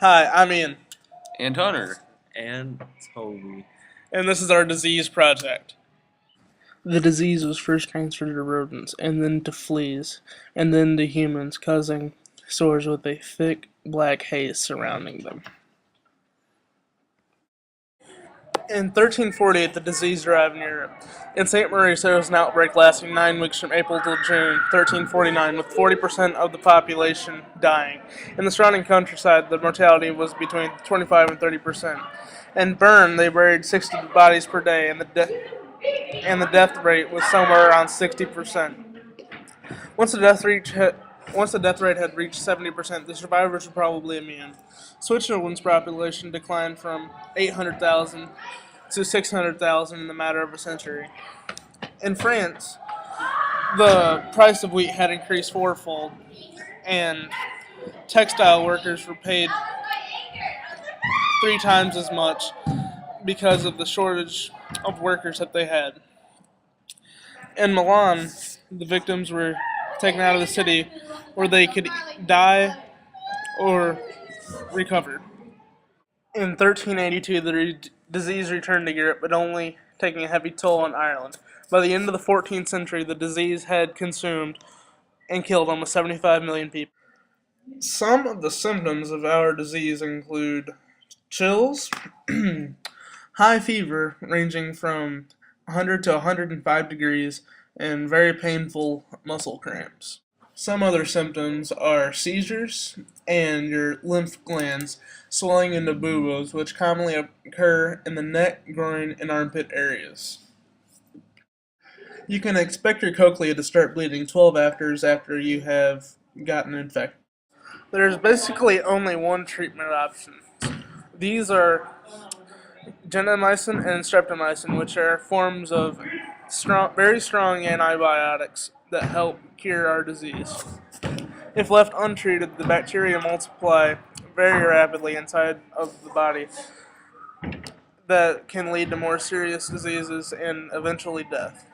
Hi, I'm Ian, And Hunter. And Toby. and this is our disease project. The disease was first transferred to rodents, and then to fleas, and then to humans, causing sores with a thick black haze surrounding them. In 1348, the disease arrived in Europe. In St. Maurice, there was an outbreak lasting 9 weeks from April till June 1349, with 40% of the population dying. In the surrounding countryside, the mortality was between 25 and 30%. In Bern, they buried 60 bodies per day, and the death rate was somewhere around 60%. Once the death reach once the death rate had reached 70%, the survivors were probably immune. Switzerland's population declined from 800,000 to 600,000 in the matter of a century. In France, the price of wheat had increased fourfold, and textile workers were paid 3 times as much because of the shortage of workers that they had. In Milan, the victims were taken out of the city where they could die or recover. In 1382, the disease returned to Europe, but only taking a heavy toll on Ireland. By the end of the 14th century, the disease had consumed and killed almost 75 million people. Some of the symptoms of our disease include chills, high fever ranging from 100 to 105 degrees, and very painful muscle cramps. Some other symptoms are seizures and your lymph glands swelling into buboes, which commonly occur in the neck, groin, and armpit areas. You can expect your cochlea to start bleeding 12 hours after you have gotten infected. There's basically only one treatment option. These are gentamicin and streptomycin, which are forms of very strong antibiotics that help cure our disease. If left untreated, the bacteria multiply very rapidly inside of the body that can lead to more serious diseases and eventually death.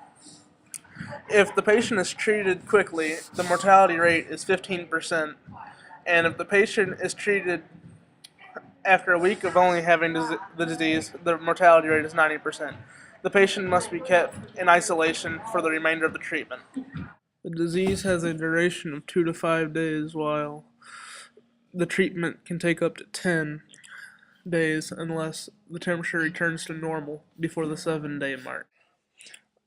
If the patient is treated quickly, the mortality rate is 15%, and if the patient is treated after a week of only having the disease, the mortality rate is 90%. The patient must be kept in isolation for the remainder of the treatment. The disease has a duration of 2 to 5 days, while the treatment can take up to 10 days unless the temperature returns to normal before the 7-day mark.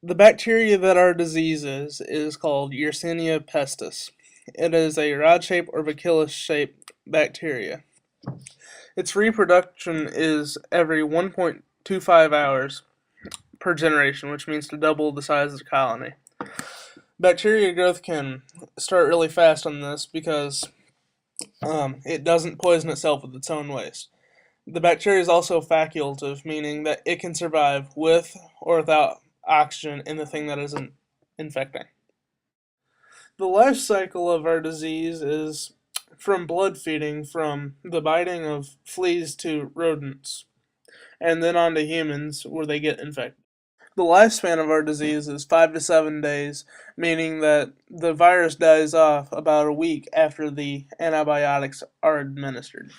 The bacteria that our disease is called Yersinia pestis. It is a rod-shaped or bacillus-shaped bacteria. Its reproduction is every 1.25 hours per generation, which means to double the size of the colony. Bacteria growth can start really fast on this because it doesn't poison itself with its own waste. The bacteria is also facultative, meaning that it can survive with or without oxygen in the thing that is infecting. The life cycle of our disease is from blood feeding, from the biting of fleas to rodents, and then on to humans where they get infected. The lifespan of our disease is 5 to 7 days, meaning that the virus dies off about a week after the antibiotics are administered.